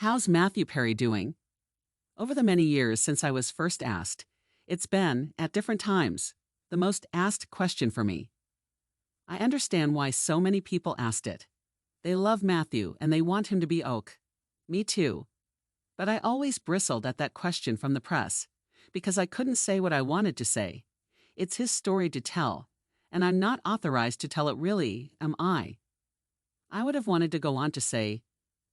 How's Matthew Perry doing? Over the many years since I was first asked, it's been, at different times, the most asked question for me. I understand why so many people asked it. They love Matthew and they want him to be OK. Me too. But I always bristled at that question from the press, because I couldn't say what I wanted to say. It's his story to tell, and I'm not authorized to tell it really, am I? I would have wanted to go on to say,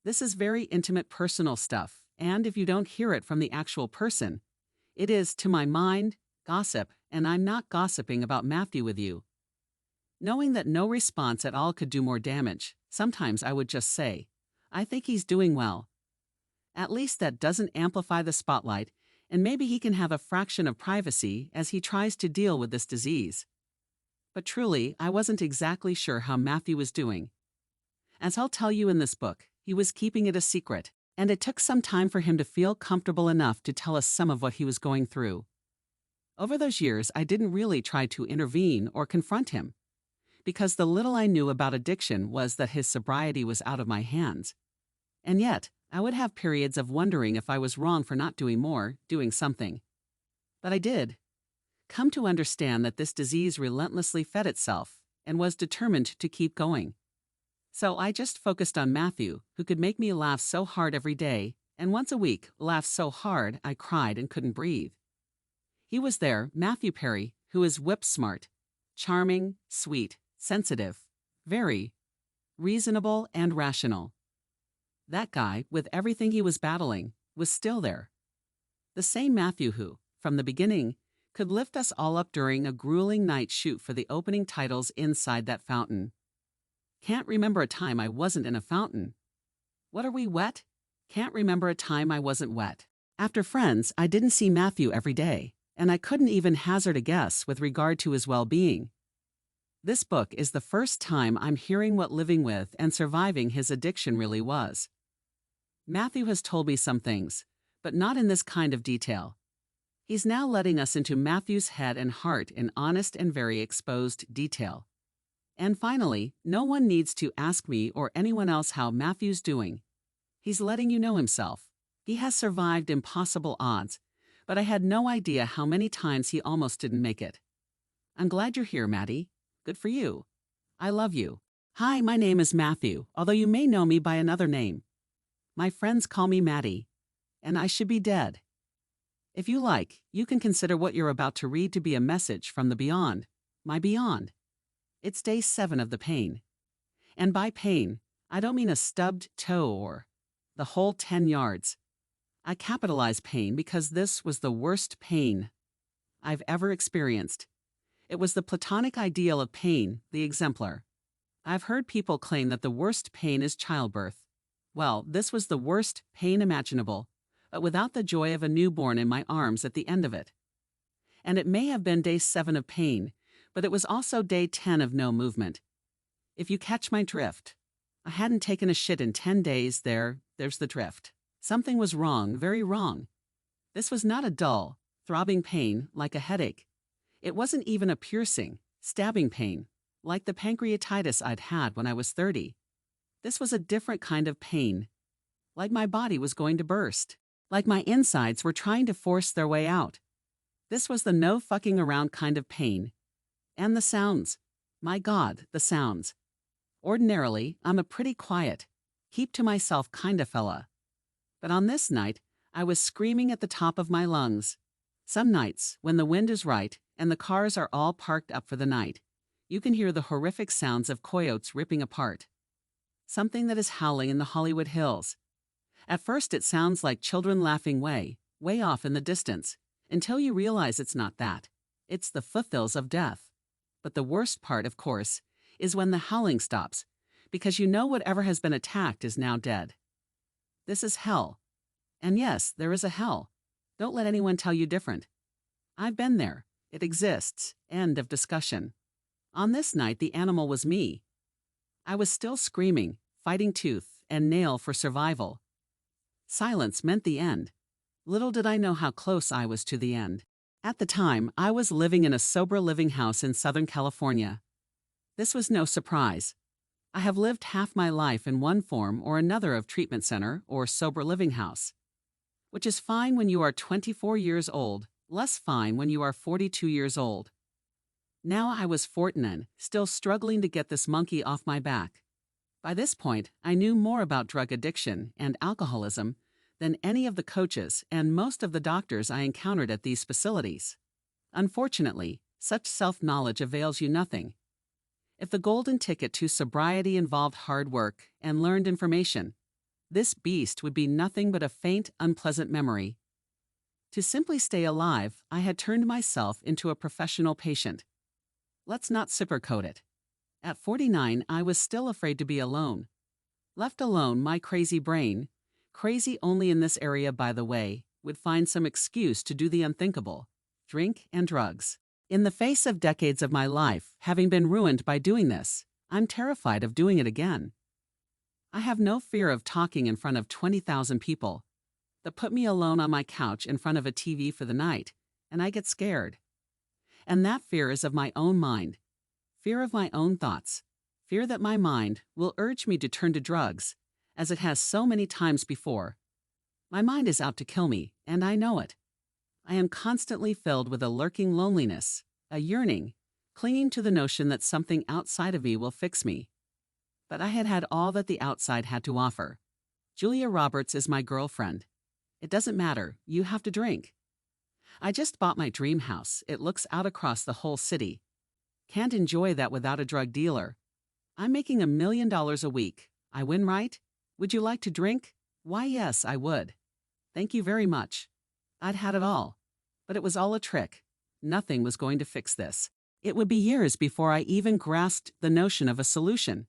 this is very intimate personal stuff, and if you don't hear it from the actual person, it is, to my mind, gossip, and I'm not gossiping about Matthew with you. Knowing that no response at all could do more damage, sometimes I would just say, I think he's doing well. At least that doesn't amplify the spotlight, and maybe he can have a fraction of privacy as he tries to deal with this disease. But truly, I wasn't exactly sure how Matthew was doing. As I'll tell you in this book, he was keeping it a secret, and it took some time for him to feel comfortable enough to tell us some of what he was going through. Over those years, I didn't really try to intervene or confront him, because the little I knew about addiction was that his sobriety was out of my hands. And yet, I would have periods of wondering if I was wrong for not doing more, doing something. But I did. Come to understand that this disease relentlessly fed itself and was determined to keep going. So I just focused on Matthew, who could make me laugh so hard every day, and once a week laugh so hard I cried and couldn't breathe. He was there, Matthew Perry, who is whip-smart, charming, sweet, sensitive, very reasonable and rational. That guy, with everything he was battling, was still there. The same Matthew who, from the beginning, could lift us all up during a grueling night shoot for the opening titles inside that fountain. Can't remember a time I wasn't in a fountain. What are we, wet? Can't remember a time I wasn't wet. After Friends, I didn't see Matthew every day, and I couldn't even hazard a guess with regard to his well-being. This book is the first time I'm hearing what living with and surviving his addiction really was. Matthew has told me some things, but not in this kind of detail. He's now letting us into Matthew's head and heart in honest and very exposed detail. And finally, no one needs to ask me or anyone else how Matthew's doing. He's letting you know himself. He has survived impossible odds, but I had no idea how many times he almost didn't make it. I'm glad you're here, Maddie. Good for you. I love you. Hi, my name is Matthew, although you may know me by another name. My friends call me Maddie, and I should be dead. If you like, you can consider what you're about to read to be a message from the beyond, my beyond. It's day 7 of the pain. And by pain, I don't mean a stubbed toe or the whole 10 yards. I capitalize pain because this was the worst pain I've ever experienced. It was the platonic ideal of pain, the exemplar. I've heard people claim that the worst pain is childbirth. Well, this was the worst pain imaginable, but without the joy of a newborn in my arms at the end of it. And it may have been day 7 of pain, but it was also day 10 of no movement. If you catch my drift, I hadn't taken a shit in 10 days. There's the drift. Something was wrong, very wrong. This was not a dull, throbbing pain like a headache. It wasn't even a piercing, stabbing pain, like the pancreatitis I'd had when I was 30. This was a different kind of pain, like my body was going to burst, like my insides were trying to force their way out. This was the no fucking around kind of pain. And the sounds. My God, the sounds. Ordinarily, I'm a pretty quiet, keep to myself kind of fella. But on this night, I was screaming at the top of my lungs. Some nights, when the wind is right and the cars are all parked up for the night, you can hear the horrific sounds of coyotes ripping apart. Something that is howling in the Hollywood Hills. At first it sounds like children laughing way off in the distance, until you realize it's not that. It's the foothills of death. But the worst part, of course, is when the howling stops, because you know whatever has been attacked is now dead. This is hell. And yes, there is a hell. Don't let anyone tell you different. I've been there. It exists. End of discussion. On this night, the animal was me. I was still screaming, fighting tooth and nail for survival. Silence meant the end. Little did I know how close I was to the end. At the time, I was living in a sober living house in Southern California. This was no surprise. I have lived half my life in one form or another of treatment center or sober living house, which is fine when you are 24 years old, less fine when you are 42 years old. Now I was 14, still struggling to get this monkey off my back. By this point, I knew more about drug addiction and alcoholism than any of the coaches and most of the doctors I encountered at these facilities. Unfortunately, such self-knowledge avails you nothing. If the golden ticket to sobriety involved hard work and learned information, this beast would be nothing but a faint, unpleasant memory. To simply stay alive, I had turned myself into a professional patient. Let's not sugarcoat it. At 49, I was still afraid to be alone. Left alone, my crazy brain, crazy only in this area by the way, would find some excuse to do the unthinkable: drink and drugs. In the face of decades of my life having been ruined by doing this, I'm terrified of doing it again. I have no fear of talking in front of 20,000 people, but put me alone on my couch in front of a TV for the night, and I get scared. And that fear is of my own mind, fear of my own thoughts, fear that my mind will urge me to turn to drugs, as it has so many times before. My mind is out to kill me, and I know it. I am constantly filled with a lurking loneliness, a yearning, clinging to the notion that something outside of me will fix me. But I had had all that the outside had to offer. Julia Roberts is my girlfriend. It doesn't matter, you have to drink. I just bought my dream house. It looks out across the whole city. Can't enjoy that without a drug dealer. I'm making $1 million a week. I win, right? Would you like to drink? Why, yes, I would. Thank you very much. I'd had it all. But it was all a trick. Nothing was going to fix this. It would be years before I even grasped the notion of a solution.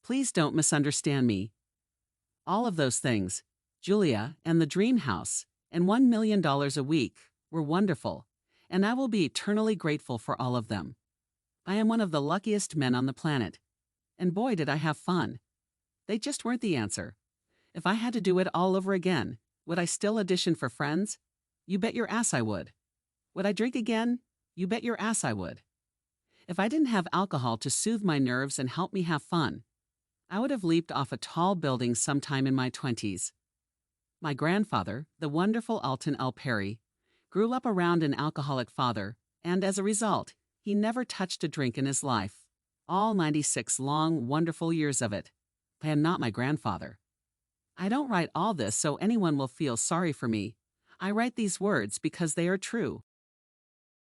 Please don't misunderstand me. All of those things, Julia and the dream house and $1 million a week, were wonderful, and I will be eternally grateful for all of them. I am one of the luckiest men on the planet. And boy, did I have fun. They just weren't the answer. If I had to do it all over again, would I still audition for Friends? You bet your ass I would. Would I drink again? You bet your ass I would. If I didn't have alcohol to soothe my nerves and help me have fun, I would have leaped off a tall building sometime in my 20s. My grandfather, the wonderful Alton L. Perry, grew up around an alcoholic father, and as a result, he never touched a drink in his life. All 96 long, wonderful years of it. I am not my grandfather. I don't write all this so anyone will feel sorry for me. I write these words because they are true.